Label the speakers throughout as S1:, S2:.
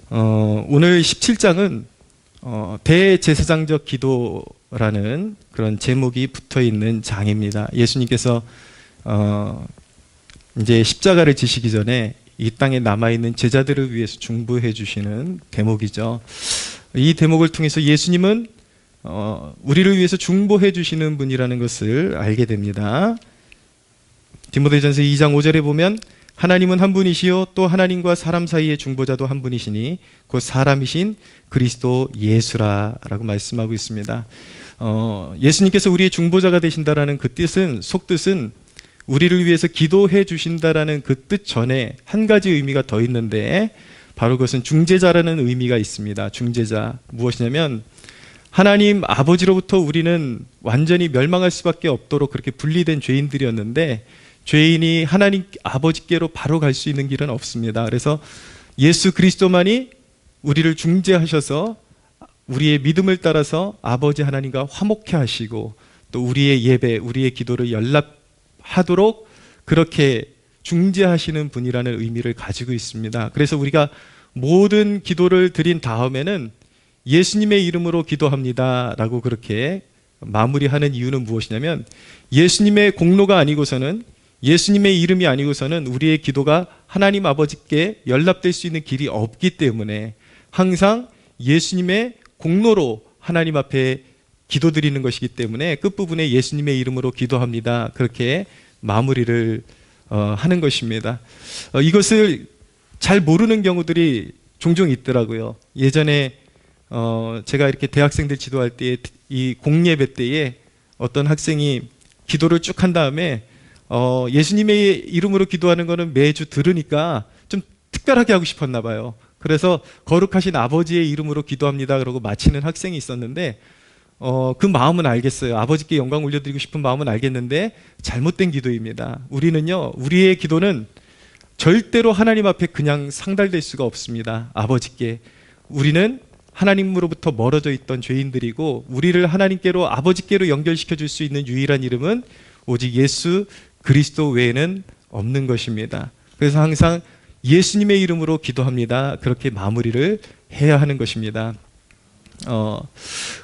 S1: 오늘 17장은 대제사장적 기도라는 그런 제목이 붙어 있는 장입니다. 예수님께서 이제 십자가를 지시기 전에 이 땅에 남아있는 제자들을 위해서 중보해 주시는 대목이죠. 이 대목을 통해서 예수님은 우리를 위해서 중보해 주시는 분이라는 것을 알게 됩니다. 디모데전서 2장 5절에 보면 하나님은 한 분이시요 또 하나님과 사람 사이의 중보자도 한 분이시니 곧 사람이신 그리스도 예수라라고 말씀하고 있습니다. 예수님께서 우리의 중보자가 되신다라는 그 뜻은, 속뜻은 우리를 위해서 기도해 주신다라는 그 뜻 전에 한 가지 의미가 더 있는데, 바로 그것은 중재자라는 의미가 있습니다. 중재자, 무엇이냐면 하나님 아버지로부터 우리는 완전히 멸망할 수밖에 없도록 그렇게 분리된 죄인들이었는데, 죄인이 하나님 아버지께로 바로 갈 수 있는 길은 없습니다. 그래서 예수 그리스도만이 우리를 중재하셔서 우리의 믿음을 따라서 아버지 하나님과 화목케 하시고, 또 우리의 예배, 우리의 기도를 연락하도록 그렇게 중재하시는 분이라는 의미를 가지고 있습니다. 그래서 우리가 모든 기도를 드린 다음에는 예수님의 이름으로 기도합니다 라고 그렇게 마무리하는 이유는 무엇이냐면, 예수님의 공로가 아니고서는, 예수님의 이름이 아니고서는 우리의 기도가 하나님 아버지께 연락될 수 있는 길이 없기 때문에 항상 예수님의 공로로 하나님 앞에 기도드리는 것이기 때문에 끝부분에 예수님의 이름으로 기도합니다 그렇게 마무리를 하는 것입니다. 이것을 잘 모르는 경우들이 종종 있더라고요. 예전에 제가 이렇게 대학생들 지도할 때 이 공예배 때에 어떤 학생이 기도를 쭉 한 다음에 예수님의 이름으로 기도하는 거는 매주 들으니까 좀 특별하게 하고 싶었나 봐요. 그래서 거룩하신 아버지의 이름으로 기도합니다 그러고 마치는 학생이 있었는데, 그 마음은 알겠어요. 아버지께 영광 올려드리고 싶은 마음은 알겠는데 잘못된 기도입니다. 우리는요, 우리의 기도는 절대로 하나님 앞에 그냥 상달될 수가 없습니다. 아버지께. 우리는 하나님으로부터 멀어져 있던 죄인들이고, 우리를 하나님께로, 아버지께로 연결시켜 줄 수 있는 유일한 이름은 오직 예수 그리스도 외에는 없는 것입니다. 그래서 항상 예수님의 이름으로 기도합니다 그렇게 마무리를 해야 하는 것입니다.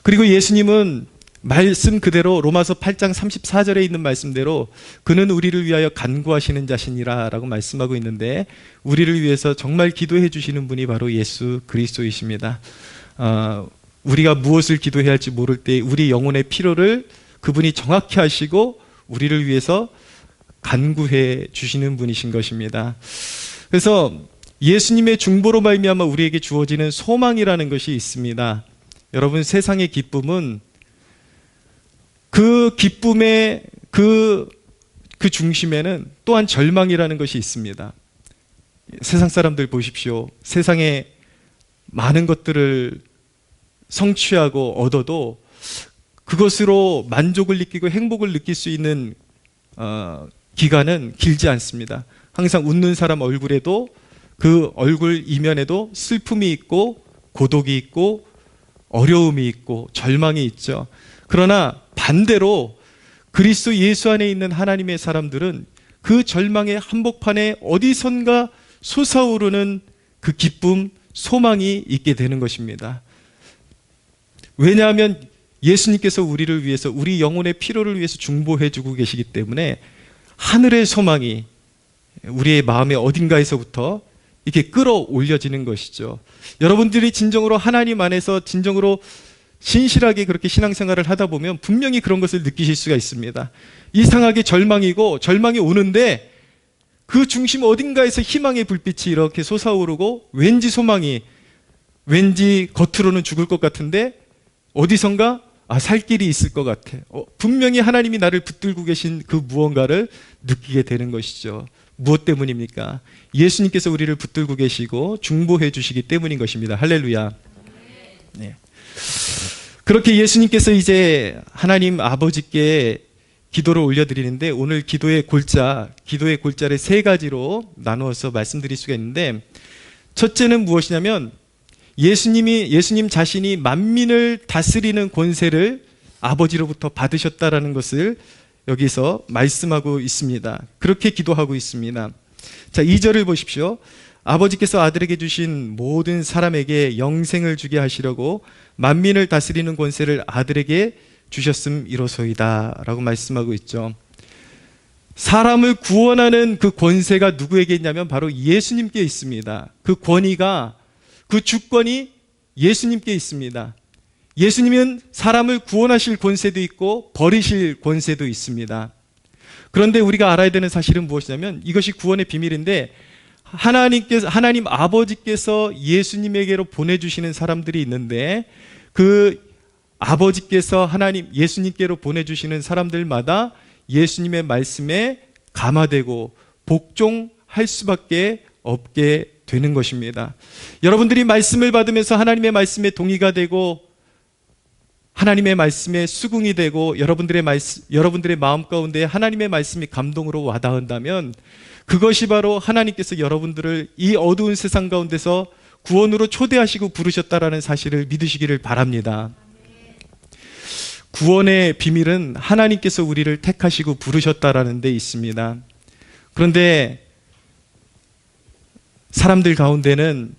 S1: 그리고 예수님은 말씀 그대로 로마서 8장 34절에 있는 말씀대로 그는 우리를 위하여 간구하시는 자신이라 라고 말씀하고 있는데, 우리를 위해서 정말 기도해 주시는 분이 바로 예수 그리스도이십니다. 우리가 무엇을 기도해야 할지 모를 때 우리 영혼의 필요를 그분이 정확히 하시고 우리를 위해서 간구해 주시는 분이신 것입니다. 그래서 예수님의 중보로 말미암아 우리에게 주어지는 소망이라는 것이 있습니다. 여러분, 세상의 기쁨은 그 기쁨의 그 중심에는 또한 절망이라는 것이 있습니다. 세상 사람들 보십시오. 세상에 많은 것들을 성취하고 얻어도 그것으로 만족을 느끼고 행복을 느낄 수 있는 기간은 길지 않습니다. 항상 웃는 사람 얼굴에도, 그 얼굴 이면에도 슬픔이 있고 고독이 있고 어려움이 있고 절망이 있죠. 그러나 반대로 그리스도 예수 안에 있는 하나님의 사람들은 그 절망의 한복판에 어디선가 솟아오르는 그 기쁨, 소망이 있게 되는 것입니다. 왜냐하면 예수님께서 우리를 위해서, 우리 영혼의 필요를 위해서 중보해 주고 계시기 때문에 하늘의 소망이 우리의 마음의 어딘가에서부터 이렇게 끌어올려지는 것이죠. 여러분들이 진정으로 하나님 안에서 진정으로 신실하게 그렇게 신앙생활을 하다 보면 분명히 그런 것을 느끼실 수가 있습니다. 이상하게 절망이 오는데 그 중심 어딘가에서 희망의 불빛이 이렇게 솟아오르고, 왠지 소망이, 왠지 겉으로는 죽을 것 같은데 어디선가 살 길이 있을 것 같아. 분명히 하나님이 나를 붙들고 계신 그 무언가를 느끼게 되는 것이죠. 무엇 때문입니까? 예수님께서 우리를 붙들고 계시고 중보해 주시기 때문인 것입니다. 할렐루야. 네. 그렇게 예수님께서 이제 하나님 아버지께 기도를 올려드리는데, 오늘 기도의 골자를 세 가지로 나누어서 말씀드릴 수가 있는데, 첫째는 무엇이냐면 예수님 자신이 만민을 다스리는 권세를 아버지로부터 받으셨다라는 것을 여기서 말씀하고 있습니다. 그렇게 기도하고 있습니다. 자, 2절을 보십시오. 아버지께서 아들에게 주신 모든 사람에게 영생을 주게 하시려고 만민을 다스리는 권세를 아들에게 주셨음이로소이다 라고 말씀하고 있죠. 사람을 구원하는 그 권세가 누구에게 있냐면 바로 예수님께 있습니다. 그 권위가, 그 주권이 예수님께 있습니다. 예수님은 사람을 구원하실 권세도 있고 버리실 권세도 있습니다. 그런데 우리가 알아야 되는 사실은 무엇이냐면 이것이 구원의 비밀인데, 하나님 아버지께서 예수님에게로 보내주시는 사람들이 있는데, 그 아버지께서 예수님께로 보내주시는 사람들마다 예수님의 말씀에 감화되고 복종할 수밖에 없게 되는 것입니다. 여러분들이 말씀을 받으면서 하나님의 말씀에 동의가 되고 하나님의 말씀에 수긍이 되고 여러분들의 마음 가운데 하나님의 말씀이 감동으로 와닿는다면 그것이 바로 하나님께서 여러분들을 이 어두운 세상 가운데서 구원으로 초대하시고 부르셨다라는 사실을 믿으시기를 바랍니다. 구원의 비밀은 하나님께서 우리를 택하시고 부르셨다라는 데 있습니다. 그런데 사람들 가운데는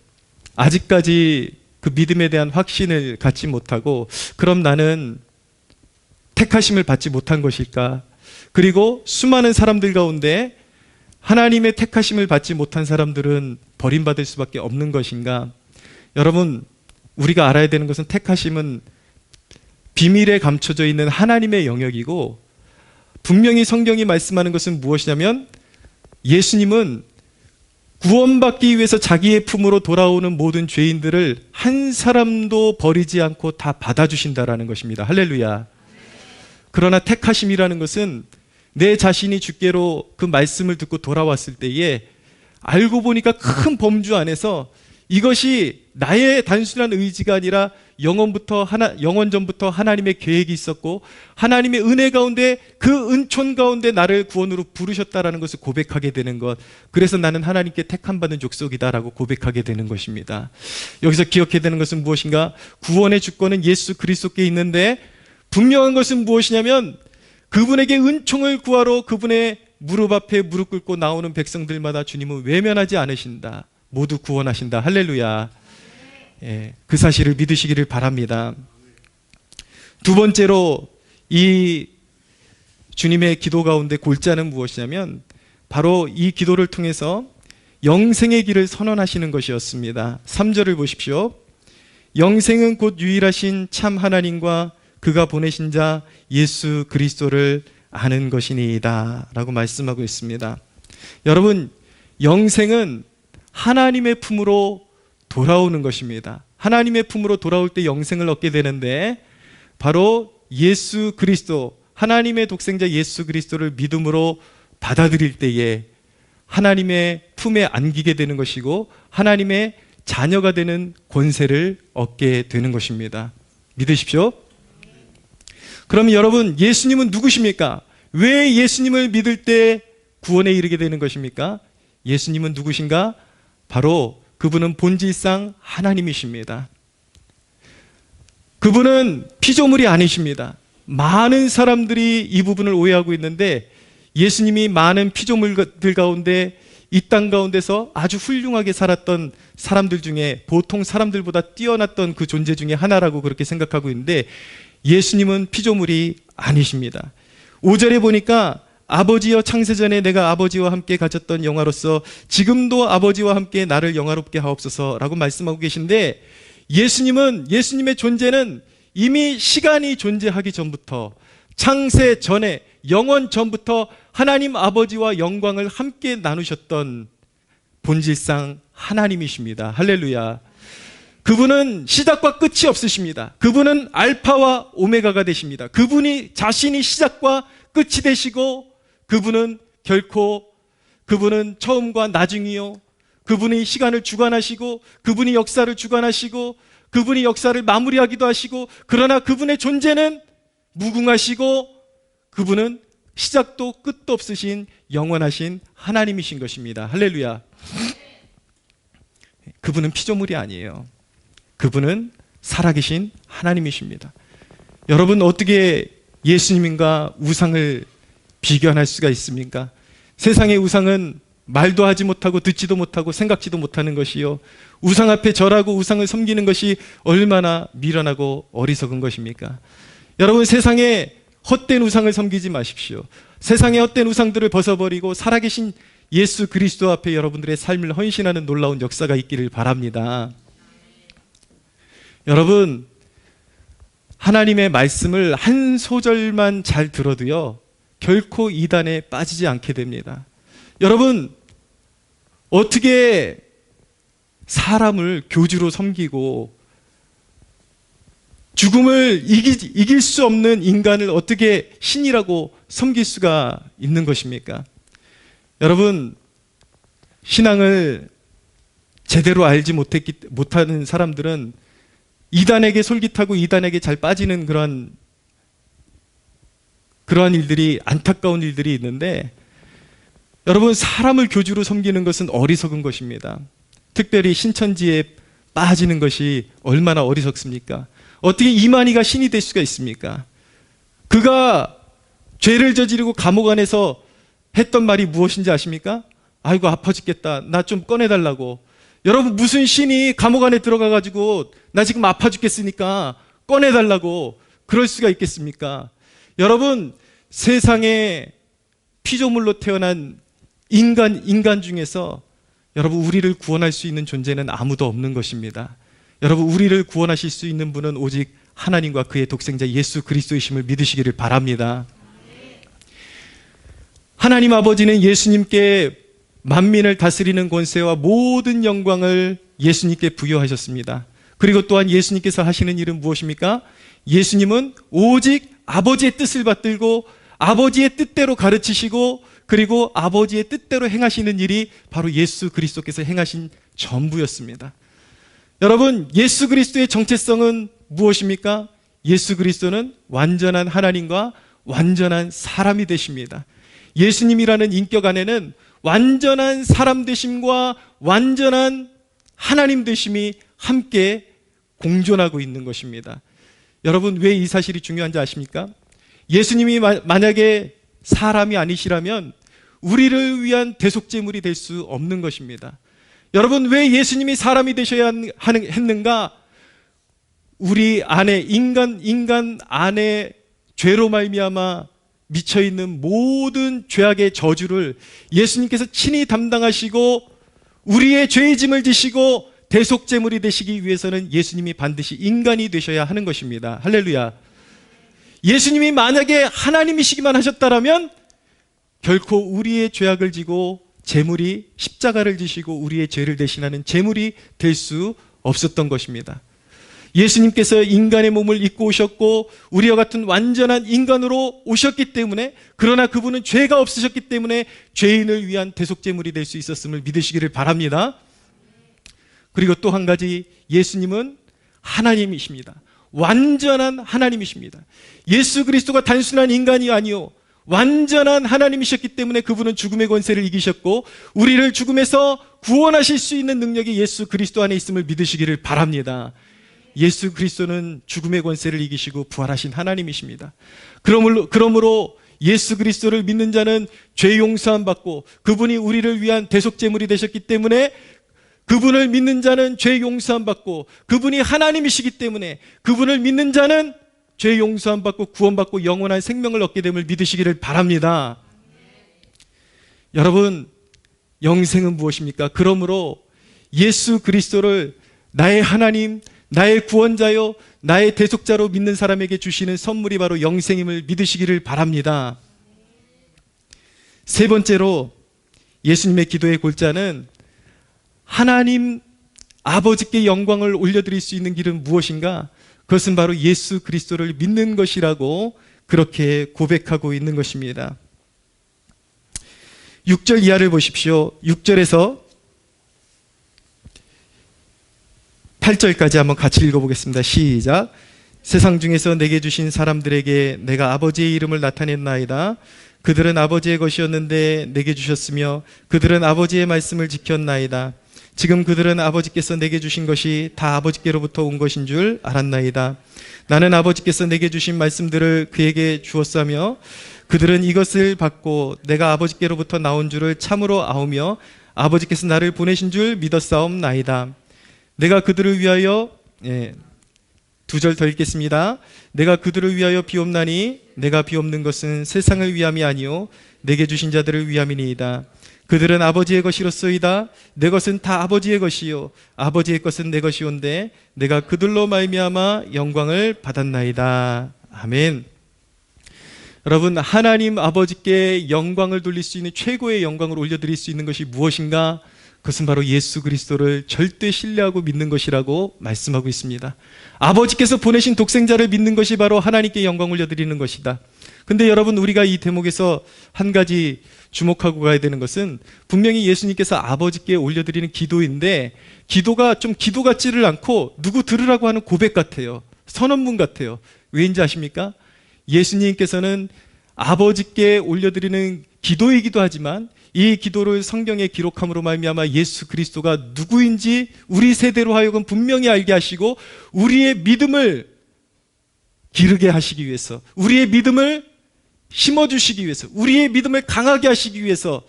S1: 아직까지 그 믿음에 대한 확신을 갖지 못하고, 그럼 나는 택하심을 받지 못한 것일까? 그리고 수많은 사람들 가운데 하나님의 택하심을 받지 못한 사람들은 버림받을 수밖에 없는 것인가? 여러분, 우리가 알아야 되는 것은 택하심은 비밀에 감춰져 있는 하나님의 영역이고, 분명히 성경이 말씀하는 것은 무엇이냐면 예수님은 구원받기 위해서 자기의 품으로 돌아오는 모든 죄인들을 한 사람도 버리지 않고 다 받아주신다라는 것입니다. 할렐루야. 그러나 택하심이라는 것은 내 자신이 주께로 그 말씀을 듣고 돌아왔을 때에 알고 보니까 큰 범주 안에서 이것이 나의 단순한 의지가 아니라 영원전부터 하나님의 계획이 있었고 하나님의 은혜 가운데, 그 은총 가운데 나를 구원으로 부르셨다라는 것을 고백하게 되는 것. 그래서 나는 하나님께 택함받은 족속이다라고 고백하게 되는 것입니다. 여기서 기억해야 되는 것은 무엇인가? 구원의 주권은 예수 그리스도께 있는데, 분명한 것은 무엇이냐면 그분에게 은총을 구하러 그분의 무릎 앞에 무릎 꿇고 나오는 백성들마다 주님은 외면하지 않으신다. 모두 구원하신다. 할렐루야. 예, 그 사실을 믿으시기를 바랍니다. 두 번째로 이 주님의 기도 가운데 골자는 무엇이냐면 바로 이 기도를 통해서 영생의 길을 선언하시는 것이었습니다. 3절을 보십시오. 영생은 곧 유일하신 참 하나님과 그가 보내신 자 예수 그리스도를 아는 것이니이다 라고 말씀하고 있습니다. 여러분, 영생은 하나님의 품으로 돌아오는 것입니다. 하나님의 품으로 돌아올 때 영생을 얻게 되는데, 바로 예수 그리스도, 하나님의 독생자 예수 그리스도를 믿음으로 받아들일 때에 하나님의 품에 안기게 되는 것이고 하나님의 자녀가 되는 권세를 얻게 되는 것입니다. 믿으십시오. 그러면 여러분, 예수님은 누구십니까? 왜 예수님을 믿을 때 구원에 이르게 되는 것입니까? 예수님은 누구신가? 바로 그분은 본질상 하나님이십니다. 그분은 피조물이 아니십니다. 많은 사람들이 이 부분을 오해하고 있는데, 예수님이 많은 피조물들 가운데 이 땅 가운데서 아주 훌륭하게 살았던 사람들 중에, 보통 사람들보다 뛰어났던 그 존재 중에 하나라고 그렇게 생각하고 있는데, 예수님은 피조물이 아니십니다. 5절에 보니까 아버지여, 창세전에 내가 아버지와 함께 가졌던 영화로서 지금도 아버지와 함께 나를 영화롭게 하옵소서라고 말씀하고 계신데, 예수님의 존재는 이미 시간이 존재하기 전부터, 창세 전에, 영원 전부터 하나님 아버지와 영광을 함께 나누셨던 본질상 하나님이십니다. 할렐루야. 그분은 시작과 끝이 없으십니다. 그분은 알파와 오메가가 되십니다. 그분이 자신이 시작과 끝이 되시고, 그분은 처음과 나중이요, 그분이 시간을 주관하시고 그분이 역사를 주관하시고 그분이 역사를 마무리하기도 하시고, 그러나 그분의 존재는 무궁하시고 그분은 시작도 끝도 없으신 영원하신 하나님이신 것입니다. 할렐루야. 그분은 피조물이 아니에요. 그분은 살아계신 하나님이십니다. 여러분, 어떻게 예수님과 우상을 비교할 수가 있습니까? 세상의 우상은 말도 하지 못하고 듣지도 못하고 생각지도 못하는 것이요, 우상 앞에 절하고 우상을 섬기는 것이 얼마나 미련하고 어리석은 것입니까? 여러분, 세상에 헛된 우상을 섬기지 마십시오. 세상의 헛된 우상들을 벗어버리고 살아계신 예수 그리스도 앞에 여러분들의 삶을 헌신하는 놀라운 역사가 있기를 바랍니다. 여러분, 하나님의 말씀을 한 소절만 잘 들어도요, 결코 이단에 빠지지 않게 됩니다. 여러분, 어떻게 사람을 교주로 섬기고 죽음을 이길 수 없는 인간을 어떻게 신이라고 섬길 수가 있는 것입니까? 여러분, 신앙을 제대로 알지 못하는 사람들은 이단에게 솔깃하고 이단에게 잘 빠지는 그러한 일들이, 안타까운 일들이 있는데, 여러분, 사람을 교주로 섬기는 것은 어리석은 것입니다. 특별히 신천지에 빠지는 것이 얼마나 어리석습니까? 어떻게 이만희가 신이 될 수가 있습니까? 그가 죄를 저지르고 감옥 안에서 했던 말이 무엇인지 아십니까? 아이고, 아파 죽겠다, 나 좀 꺼내달라고. 여러분, 무슨 신이 감옥 안에 들어가가지고 나 지금 아파 죽겠으니까 꺼내달라고 그럴 수가 있겠습니까? 여러분, 세상에 피조물로 태어난 인간 중에서 여러분, 우리를 구원할 수 있는 존재는 아무도 없는 것입니다. 여러분, 우리를 구원하실 수 있는 분은 오직 하나님과 그의 독생자 예수 그리스도이심을 믿으시기를 바랍니다. 하나님 아버지는 예수님께 만민을 다스리는 권세와 모든 영광을 예수님께 부여하셨습니다. 그리고 또한 예수님께서 하시는 일은 무엇입니까? 예수님은 오직 아버지의 뜻을 받들고 아버지의 뜻대로 가르치시고, 그리고 아버지의 뜻대로 행하시는 일이 바로 예수 그리스도께서 행하신 전부였습니다. 여러분, 예수 그리스도의 정체성은 무엇입니까? 예수 그리스도는 완전한 하나님과 완전한 사람이 되십니다. 예수님이라는 인격 안에는 완전한 사람 되심과 완전한 하나님 되심이 함께 공존하고 있는 것입니다. 여러분, 왜 이 사실이 중요한지 아십니까? 예수님이 만약에 사람이 아니시라면 우리를 위한 대속제물이 될 수 없는 것입니다. 여러분, 왜 예수님이 사람이 되셔야 했는가? 우리 안에 인간 안에 죄로 말미암아 미쳐있는 모든 죄악의 저주를 예수님께서 친히 담당하시고 우리의 죄의 짐을 지시고 대속제물이 되시기 위해서는 예수님이 반드시 인간이 되셔야 하는 것입니다. 할렐루야. 예수님이 만약에 하나님이시기만 하셨다면 결코 우리의 죄악을 지고 제물이 십자가를 지시고 우리의 죄를 대신하는 제물이 될 수 없었던 것입니다. 예수님께서 인간의 몸을 입고 오셨고 우리와 같은 완전한 인간으로 오셨기 때문에, 그러나 그분은 죄가 없으셨기 때문에 죄인을 위한 대속제물이 될 수 있었음을 믿으시기를 바랍니다. 그리고 또 한 가지, 예수님은 하나님이십니다. 완전한 하나님이십니다. 예수 그리스도가 단순한 인간이 아니요 완전한 하나님이셨기 때문에 그분은 죽음의 권세를 이기셨고 우리를 죽음에서 구원하실 수 있는 능력이 예수 그리스도 안에 있음을 믿으시기를 바랍니다. 예수 그리스도는 죽음의 권세를 이기시고 부활하신 하나님이십니다. 그러므로 예수 그리스도를 믿는 자는 죄 용서함 받고, 그분이 우리를 위한 대속제물이 되셨기 때문에 그분을 믿는 자는 죄 용서함 받고, 그분이 하나님이시기 때문에 그분을 믿는 자는 죄 용서함 받고 구원받고 영원한 생명을 얻게 됨을 믿으시기를 바랍니다. 여러분, 영생은 무엇입니까? 그러므로 예수 그리스도를 나의 하나님, 나의 구원자요, 나의 대속자로 믿는 사람에게 주시는 선물이 바로 영생임을 믿으시기를 바랍니다. 세 번째로, 예수님의 기도의 골자는 하나님 아버지께 영광을 올려드릴 수 있는 길은 무엇인가? 그것은 바로 예수 그리스도를 믿는 것이라고 그렇게 고백하고 있는 것입니다. 6절 이하를 보십시오. 6절에서 8절까지 한번 같이 읽어보겠습니다. 시작. 세상 중에서 내게 주신 사람들에게 내가 아버지의 이름을 나타냈나이다. 그들은 아버지의 것이었는데 내게 주셨으며 그들은 아버지의 말씀을 지켰나이다. 지금 그들은 아버지께서 내게 주신 것이 다 아버지께로부터 온 것인 줄 알았나이다. 나는 아버지께서 내게 주신 말씀들을 그에게 주었으며 그들은 이것을 받고 내가 아버지께로부터 나온 줄을 참으로 아오며 아버지께서 나를 보내신 줄 믿었사옵나이다. 내가 그들을 위하여 2절 더 읽겠습니다. 내가 그들을 위하여 비옵나니 내가 비옵는 것은 세상을 위함이 아니요 내게 주신 자들을 위함이니이다. 그들은 아버지의 것이로소이다. 내 것은 다 아버지의 것이요 아버지의 것은 내 것이온데 내가 그들로 말미암아 영광을 받았나이다. 아멘. 여러분, 하나님 아버지께 영광을 돌릴 수 있는 최고의 영광을 올려드릴 수 있는 것이 무엇인가? 그것은 바로 예수 그리스도를 절대 신뢰하고 믿는 것이라고 말씀하고 있습니다. 아버지께서 보내신 독생자를 믿는 것이 바로 하나님께 영광 올려드리는 것이다. 근데 여러분, 우리가 이 대목에서 한 가지 주목하고 가야 되는 것은 분명히 예수님께서 아버지께 올려드리는 기도인데 기도가 좀 기도 같지를 않고 누구 들으라고 하는 고백 같아요. 선언문 같아요. 왜인지 아십니까? 예수님께서는 아버지께 올려드리는 기도이기도 하지만 이 기도를 성경에 기록함으로 말미암아 예수 그리스도가 누구인지 우리 세대로 하여금 분명히 알게 하시고 우리의 믿음을 기르게 하시기 위해서, 우리의 믿음을 심어주시기 위해서, 우리의 믿음을 강하게 하시기 위해서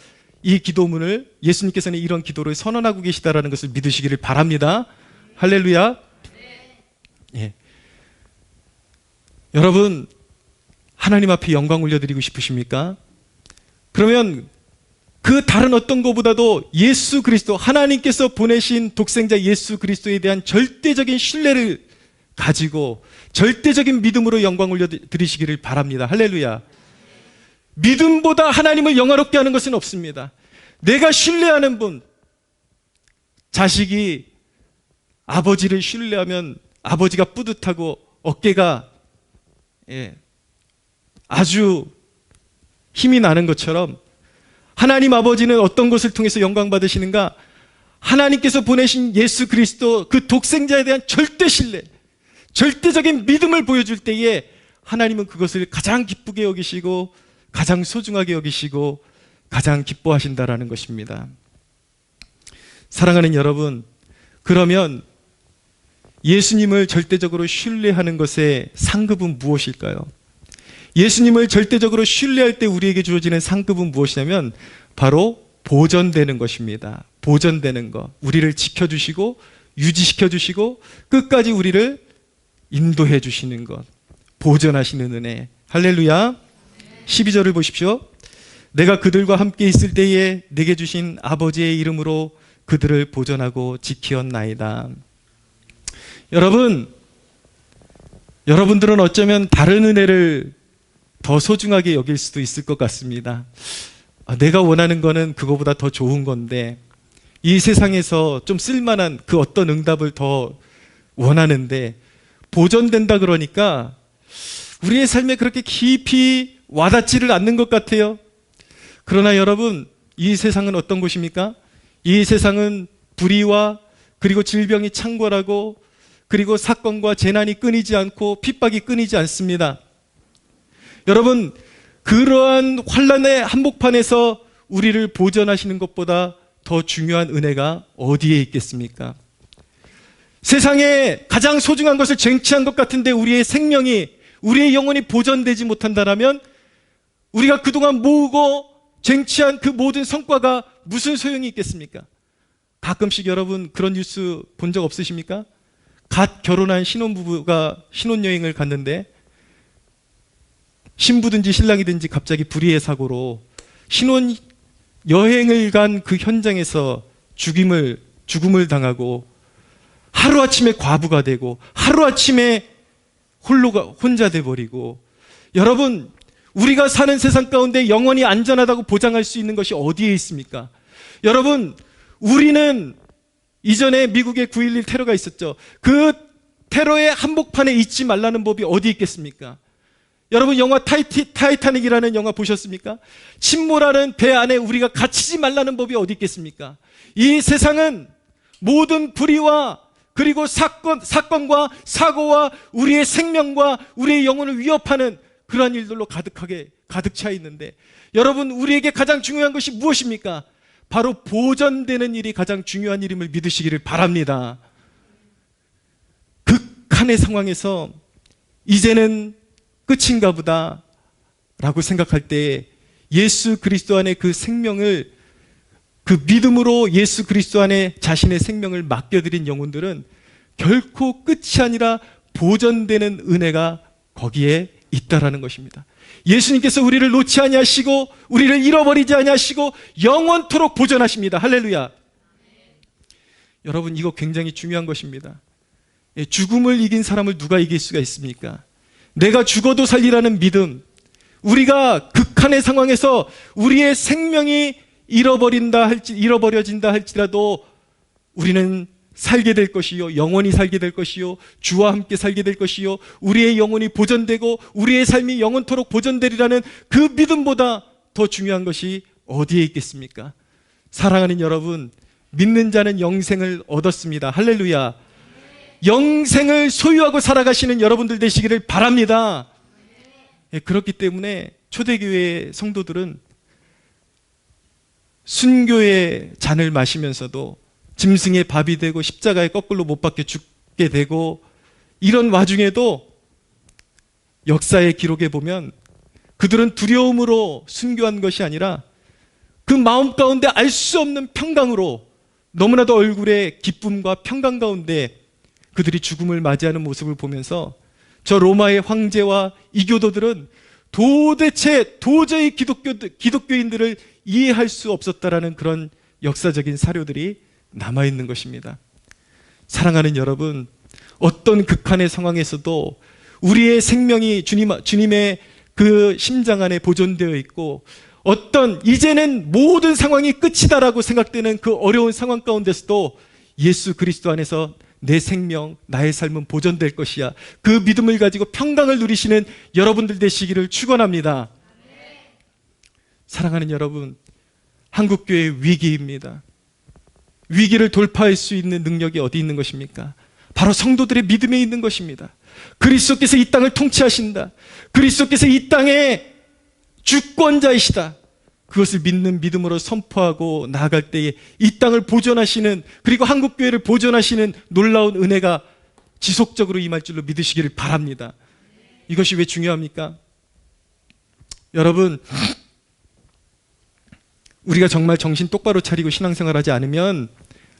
S1: 이 기도문을 예수님께서는 이런 기도를 선언하고 계시다라는 것을 믿으시기를 바랍니다. 할렐루야. 예. 여러분, 하나님 앞에 영광 올려드리고 싶으십니까? 그러면 그 다른 어떤 것보다도 예수 그리스도, 하나님께서 보내신 독생자 예수 그리스도에 대한 절대적인 신뢰를 가지고 절대적인 믿음으로 영광 올려드리시기를 바랍니다. 할렐루야. 믿음보다 하나님을 영화롭게 하는 것은 없습니다. 내가 신뢰하는 분, 자식이 아버지를 신뢰하면 아버지가 뿌듯하고 어깨가 아주 힘이 나는 것처럼 하나님 아버지는 어떤 것을 통해서 영광 받으시는가? 하나님께서 보내신 예수 그리스도 그 독생자에 대한 절대 신뢰, 절대적인 믿음을 보여줄 때에 하나님은 그것을 가장 기쁘게 여기시고 가장 소중하게 여기시고 가장 기뻐하신다라는 것입니다. 사랑하는 여러분, 그러면 예수님을 절대적으로 신뢰하는 것의 상급은 무엇일까요? 예수님을 절대적으로 신뢰할 때 우리에게 주어지는 상급은 무엇이냐면 바로 보전되는 것입니다. 보전되는 것. 우리를 지켜주시고 유지시켜주시고 끝까지 우리를 인도해 주시는 것. 보전하시는 은혜. 할렐루야. 12절을 보십시오. 내가 그들과 함께 있을 때에 내게 주신 아버지의 이름으로 그들을 보전하고 지키었나이다. 여러분들은 어쩌면 다른 은혜를 더 소중하게 여길 수도 있을 것 같습니다. 내가 원하는 거는 그거보다 더 좋은 건데 이 세상에서 좀 쓸만한 그 어떤 응답을 더 원하는데 보존된다 그러니까 우리의 삶에 그렇게 깊이 와닿지를 않는 것 같아요. 그러나 여러분, 이 세상은 어떤 곳입니까? 이 세상은 불의와 그리고 질병이 창궐하고 그리고 사건과 재난이 끊이지 않고 핍박이 끊이지 않습니다. 여러분, 그러한 환난의 한복판에서 우리를 보전하시는 것보다 더 중요한 은혜가 어디에 있겠습니까? 세상에 가장 소중한 것을 쟁취한 것 같은데 우리의 생명이, 우리의 영혼이 보전되지 못한다면 우리가 그동안 모으고 쟁취한 그 모든 성과가 무슨 소용이 있겠습니까? 가끔씩 여러분 그런 뉴스 본 적 없으십니까? 갓 결혼한 신혼부부가 신혼여행을 갔는데 신부든지 신랑이든지 갑자기 불의의 사고로 신혼여행을 간 그 현장에서 죽음을 당하고 하루아침에 과부가 되고 하루아침에 혼자 돼버리고, 여러분, 우리가 사는 세상 가운데 영원히 안전하다고 보장할 수 있는 것이 어디에 있습니까? 여러분, 우리는 이전에 미국에 9.11 테러가 있었죠. 그 테러의 한복판에 있지 말라는 법이 어디 있겠습니까? 여러분, 영화 타이타닉이라는 영화 보셨습니까? 침몰하는 배 안에 우리가 갇히지 말라는 법이 어디 있겠습니까? 이 세상은 모든 불의와 그리고 사건과 사고와 우리의 생명과 우리의 영혼을 위협하는 그러한 일들로 가득 차 있는데, 여러분, 우리에게 가장 중요한 것이 무엇입니까? 바로 보전되는 일이 가장 중요한 일임을 믿으시기를 바랍니다. 극한의 상황에서 이제는 끝인가 보다, 라고 생각할 때 예수 그리스도 안에 그 생명을, 그 믿음으로 예수 그리스도 안에 자신의 생명을 맡겨드린 영혼들은 결코 끝이 아니라 보존되는 은혜가 거기에 있다라는 것입니다. 예수님께서 우리를 놓지 아니하시고 우리를 잃어버리지 아니하시고 영원토록 보존하십니다. 할렐루야. 여러분, 이거 굉장히 중요한 것입니다. 죽음을 이긴 사람을 누가 이길 수가 있습니까? 내가 죽어도 살리라는 믿음, 우리가 극한의 상황에서 우리의 생명이 잃어버려진다 할지라도 우리는 살게 될 것이요, 영원히 살게 될 것이요, 주와 함께 살게 될 것이요, 우리의 영혼이 보존되고 우리의 삶이 영원토록 보존되리라는 그 믿음보다 더 중요한 것이 어디에 있겠습니까? 사랑하는 여러분, 믿는 자는 영생을 얻었습니다. 할렐루야. 영생을 소유하고 살아가시는 여러분들 되시기를 바랍니다. 그렇기 때문에 초대교회 성도들은 순교의 잔을 마시면서도 짐승의 밥이 되고 십자가에 거꾸로 못 박혀 죽게 되고, 이런 와중에도 역사의 기록에 보면 그들은 두려움으로 순교한 것이 아니라 그 마음 가운데 알 수 없는 평강으로, 너무나도 얼굴에 기쁨과 평강 가운데 그들이 죽음을 맞이하는 모습을 보면서 저 로마의 황제와 이교도들은 도저히 기독교인들을 이해할 수 없었다라는 그런 역사적인 사료들이 남아있는 것입니다. 사랑하는 여러분, 어떤 극한의 상황에서도 우리의 생명이 주님의 그 심장 안에 보존되어 있고, 어떤 이제는 모든 상황이 끝이다라고 생각되는 그 어려운 상황 가운데서도 예수 그리스도 안에서 내 생명, 나의 삶은 보존될 것이야, 그 믿음을 가지고 평강을 누리시는 여러분들 되시기를 축원합니다. 사랑하는 여러분, 한국교회의 위기입니다. 위기를 돌파할 수 있는 능력이 어디 있는 것입니까? 바로 성도들의 믿음에 있는 것입니다. 그리스도께서 이 땅을 통치하신다, 그리스도께서 이 땅의 주권자이시다, 그것을 믿는 믿음으로 선포하고 나아갈 때에 이 땅을 보존하시는, 그리고 한국교회를 보존하시는 놀라운 은혜가 지속적으로 임할 줄로 믿으시기를 바랍니다. 이것이 왜 중요합니까? 여러분, 우리가 정말 정신 똑바로 차리고 신앙생활하지 않으면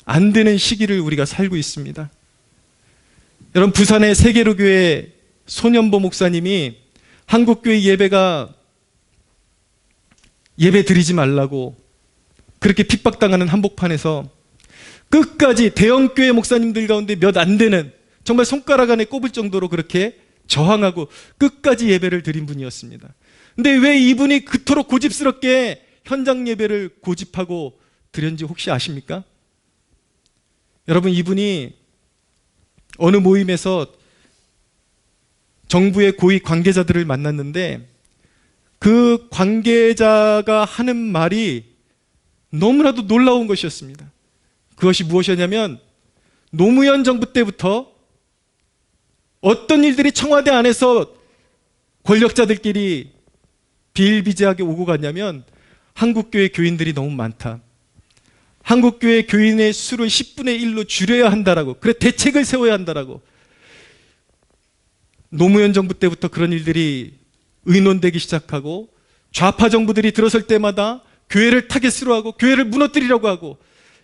S1: 안 되는 시기를 우리가 살고 있습니다. 여러분, 부산의 세계로교회 손연보 목사님이 한국교회 예배 드리지 말라고 그렇게 핍박당하는 한복판에서 끝까지 대형교회 목사님들 가운데 몇 안 되는, 정말 손가락 안에 꼽을 정도로 그렇게 저항하고 끝까지 예배를 드린 분이었습니다. 근데 왜 이분이 그토록 고집스럽게 현장 예배를 고집하고 드렸는지 혹시 아십니까? 여러분, 이분이 어느 모임에서 정부의 고위 관계자들을 만났는데 그 관계자가 하는 말이 너무나도 놀라운 것이었습니다. 그것이 무엇이었냐면, 노무현 정부 때부터 어떤 일들이 청와대 안에서 권력자들끼리 비일비재하게 오고 갔냐면, 한국교회 교인들이 너무 많다, 한국교회 교인의 수를 10분의 1로 줄여야 한다라고, 그래 대책을 세워야 한다라고. 노무현 정부 때부터 그런 일들이 의논되기 시작하고, 좌파 정부들이 들어설 때마다 교회를 타겟으로 하고 교회를 무너뜨리려고 하고,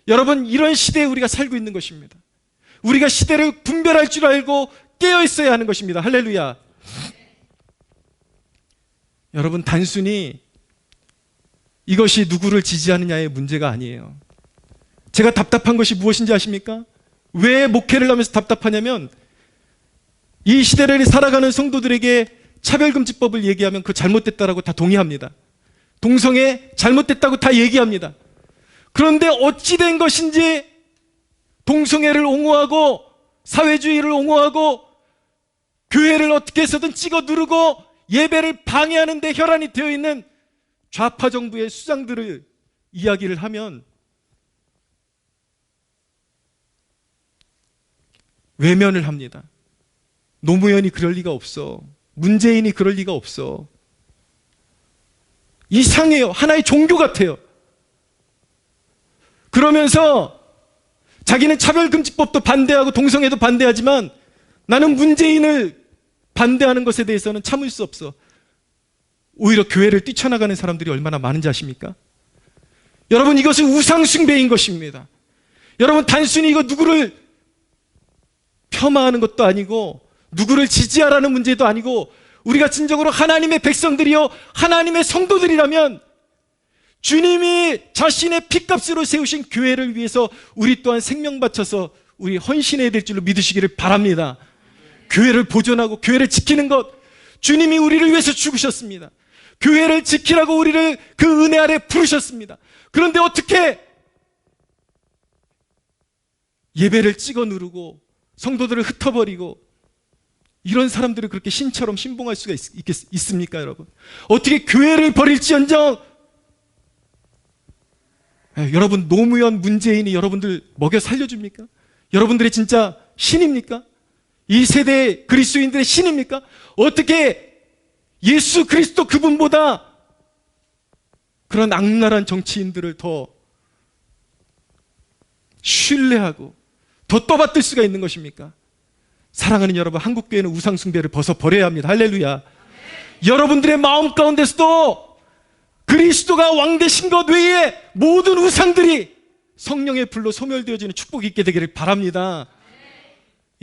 S1: 여러분, 이런 시대에 우리가 살고 있는 것입니다. 우리가 시대를 분별할 줄 알고 깨어 있어야 하는 것입니다. 할렐루야. 여러분, 단순히 이것이 누구를 지지하느냐의 문제가 아니에요. 제가 답답한 것이 무엇인지 아십니까? 왜 목회를 하면서 답답하냐면, 이 시대를 살아가는 성도들에게 차별금지법을 얘기하면 그 잘못됐다라고 다 동의합니다. 동성애 잘못됐다고 다 얘기합니다. 그런데 어찌 된 것인지 동성애를 옹호하고 사회주의를 옹호하고 교회를 어떻게 해서든 찍어 누르고 예배를 방해하는 데 혈안이 되어 있는 좌파 정부의 수장들을 이야기를 하면 외면을 합니다. 노무현이 그럴 리가 없어, 문재인이 그럴 리가 없어, 이상해요, 하나의 종교 같아요. 그러면서 자기는 차별금지법도 반대하고 동성애도 반대하지만 나는 문재인을 반대하는 것에 대해서는 참을 수 없어. 오히려 교회를 뛰쳐나가는 사람들이 얼마나 많은지 아십니까? 여러분, 이것은 우상숭배인 것입니다. 여러분, 단순히 이거 누구를 폄하하는 것도 아니고 누구를 지지하라는 문제도 아니고, 우리가 진정으로 하나님의 백성들이요 하나님의 성도들이라면 주님이 자신의 피값으로 세우신 교회를 위해서 우리 또한 생명 바쳐서 우리 헌신해야 될 줄로 믿으시기를 바랍니다. 교회를 보존하고 교회를 지키는 것, 주님이 우리를 위해서 죽으셨습니다. 교회를 지키라고 우리를 그 은혜 아래 부르셨습니다. 그런데 어떻게 예배를 찍어 누르고 성도들을 흩어버리고 이런 사람들을 그렇게 신처럼 신봉할 수가 있습니까, 여러분? 어떻게 교회를 버릴지언정, 여러분, 노무현, 문재인이 여러분들 먹여 살려줍니까? 여러분들의 진짜 신입니까? 이 세대의 그리스도인들의 신입니까? 어떻게 예수 그리스도 그분보다 그런 악랄한 정치인들을 더 신뢰하고 더 떠받들 수가 있는 것입니까? 사랑하는 여러분, 한국교회는 우상숭배를 벗어버려야 합니다. 할렐루야. 여러분들의 마음 가운데서도 그리스도가 왕 되신 것 외에 모든 우상들이 성령의 불로 소멸되어지는 축복이 있게 되기를 바랍니다.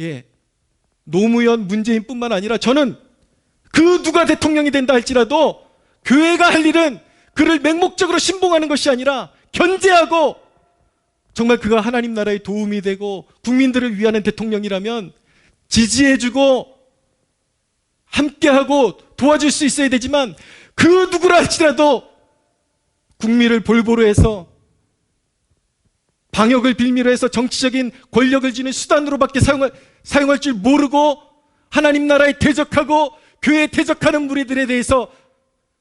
S1: 예, 노무현, 문재인뿐만 아니라 저는 그 누가 대통령이 된다 할지라도 교회가 할 일은 그를 맹목적으로 신봉하는 것이 아니라 견제하고, 정말 그가 하나님 나라에 도움이 되고 국민들을 위하는 대통령이라면 지지해주고 함께하고 도와줄 수 있어야 되지만, 그 누구라 할지라도 국민을 볼보로 해서 방역을 빌미로 해서 정치적인 권력을 쥐는 수단으로밖에 사용할 줄 모르고 하나님 나라에 대적하고 교회에 대적하는 무리들에 대해서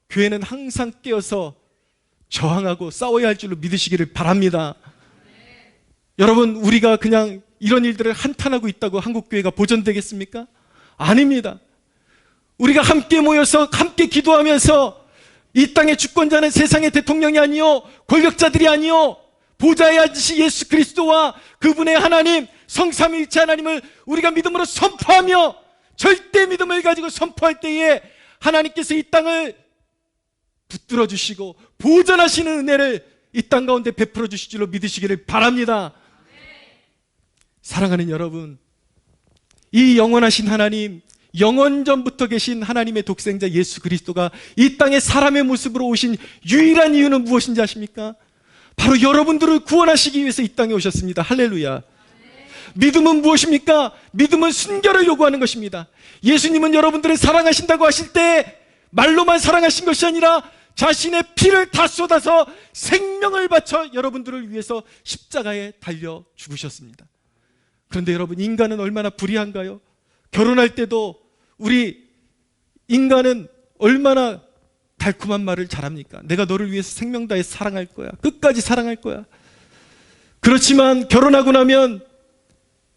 S1: 교회는 항상 깨어서 저항하고 싸워야 할 줄로 믿으시기를 바랍니다. 여러분, 우리가 그냥 이런 일들을 한탄하고 있다고 한국교회가 보존되겠습니까? 아닙니다. 우리가 함께 모여서 함께 기도하면서 이 땅의 주권자는 세상의 대통령이 아니요 권력자들이 아니요 보좌에 앉으신 예수 그리스도와 그분의 하나님 성삼위일체 하나님을 우리가 믿음으로 선포하며 절대 믿음을 가지고 선포할 때에 하나님께서 이 땅을 붙들어 주시고 보존하시는 은혜를 이 땅 가운데 베풀어 주실 줄로 믿으시기를 바랍니다. 사랑하는 여러분, 이 영원하신 하나님, 영원전부터 계신 하나님의 독생자 예수 그리스도가 이 땅에 사람의 모습으로 오신 유일한 이유는 무엇인지 아십니까? 바로 여러분들을 구원하시기 위해서 이 땅에 오셨습니다. 할렐루야. 믿음은 무엇입니까? 믿음은 순결을 요구하는 것입니다. 예수님은 여러분들을 사랑하신다고 하실 때 말로만 사랑하신 것이 아니라 자신의 피를 다 쏟아서 생명을 바쳐 여러분들을 위해서 십자가에 달려 죽으셨습니다. 그런데 여러분, 인간은 얼마나 불의한가요? 결혼할 때도 우리 인간은 얼마나 달콤한 말을 잘합니까? 내가 너를 위해서 생명 다해 사랑할 거야. 끝까지 사랑할 거야. 그렇지만 결혼하고 나면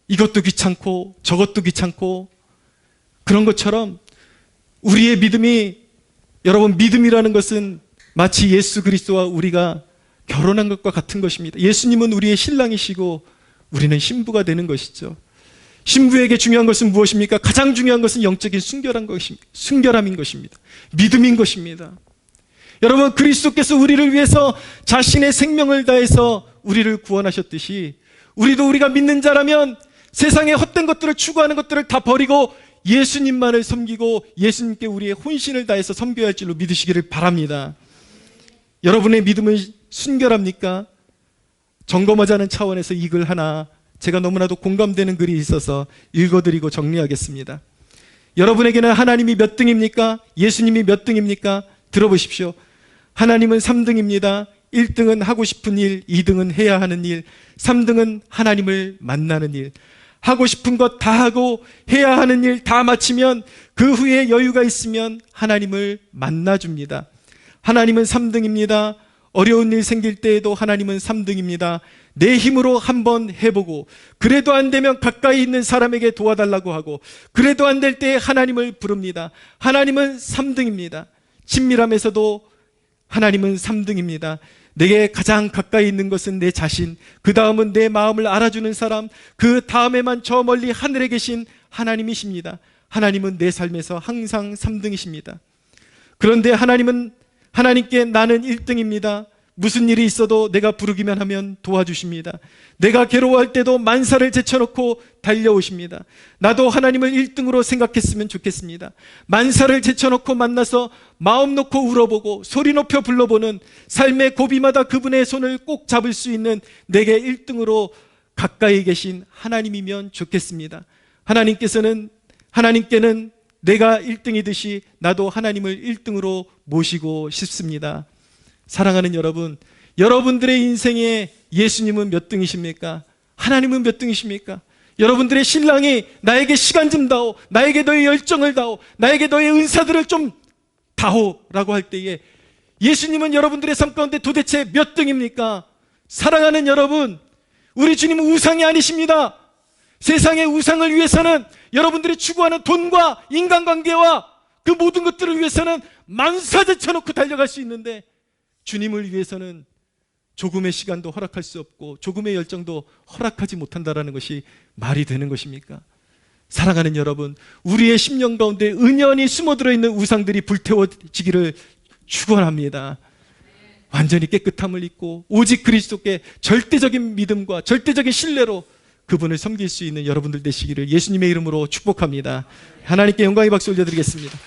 S1: 이것도 귀찮고 저것도 귀찮고, 그런 것처럼 우리의 믿음이, 여러분, 믿음이라는 것은 마치 예수 그리스도와 우리가 결혼한 것과 같은 것입니다. 예수님은 우리의 신랑이시고 우리는 신부가 되는 것이죠. 신부에게 중요한 것은 무엇입니까? 가장 중요한 것은 영적인 순결함인 것입니다. 믿음인 것입니다. 여러분, 그리스도께서 우리를 위해서 자신의 생명을 다해서 우리를 구원하셨듯이 우리가 믿는 자라면 세상의 헛된 것들을 추구하는 것들을 다 버리고 예수님만을 섬기고 예수님께 우리의 혼신을 다해서 섬겨야 할 줄로 믿으시기를 바랍니다. 여러분의 믿음은 순결합니까? 점검하자는 차원에서 이 글 하나, 제가 너무나도 공감되는 글이 있어서 읽어드리고 정리하겠습니다. 여러분에게는 하나님이 몇 등입니까? 예수님이 몇 등입니까? 들어보십시오. 하나님은 3등입니다. 1등은 하고 싶은 일, 2등은 해야 하는 일, 3등은 하나님을 만나는 일. 하고 싶은 것 다 하고 해야 하는 일 다 마치면 그 후에 여유가 있으면 하나님을 만나줍니다. 하나님은 3등입니다. 어려운 일 생길 때에도 하나님은 3등입니다. 내 힘으로 한번 해보고 그래도 안 되면 가까이 있는 사람에게 도와달라고 하고 그래도 안 될 때에 하나님을 부릅니다. 하나님은 3등입니다. 친밀함에서도 하나님은 3등입니다. 내게 가장 가까이 있는 것은 내 자신, 그 다음은 내 마음을 알아주는 사람, 그 다음에만 저 멀리 하늘에 계신 하나님이십니다. 하나님은 내 삶에서 항상 3등이십니다. 그런데 하나님께 나는 1등입니다. 무슨 일이 있어도 내가 부르기만 하면 도와주십니다. 내가 괴로워할 때도 만사를 제쳐놓고 달려오십니다. 나도 하나님을 1등으로 생각했으면 좋겠습니다. 만사를 제쳐놓고 만나서 마음 놓고 울어보고 소리 높여 불러보는 삶의 고비마다 그분의 손을 꼭 잡을 수 있는 내게 1등으로 가까이 계신 하나님이면 좋겠습니다. 하나님께는 내가 1등이듯이 나도 하나님을 1등으로 모시고 싶습니다. 사랑하는 여러분, 여러분들의 인생에 예수님은 몇 등이십니까? 하나님은 몇 등이십니까? 여러분들의 신랑이 나에게 시간 좀 다오, 나에게 너의 열정을 다오, 나에게 너의 은사들을 좀 다오라고 할 때에 예수님은 여러분들의 삶 가운데 도대체 몇 등입니까? 사랑하는 여러분, 우리 주님은 우상이 아니십니다. 세상의 우상을 위해서는 여러분들이 추구하는 돈과 인간관계와 그 모든 것들을 위해서는 만사 제쳐놓고 달려갈 수 있는데, 주님을 위해서는 조금의 시간도 허락할 수 없고 조금의 열정도 허락하지 못한다는 것이 말이 되는 것입니까? 사랑하는 여러분, 우리의 심령 가운데 은연히 숨어들어 있는 우상들이 불태워지기를 축원합니다. 완전히 깨끗함을 입고 오직 그리스도께 절대적인 믿음과 절대적인 신뢰로 그분을 섬길 수 있는 여러분들 되시기를 예수님의 이름으로 축복합니다. 하나님께 영광의 박수 올려드리겠습니다.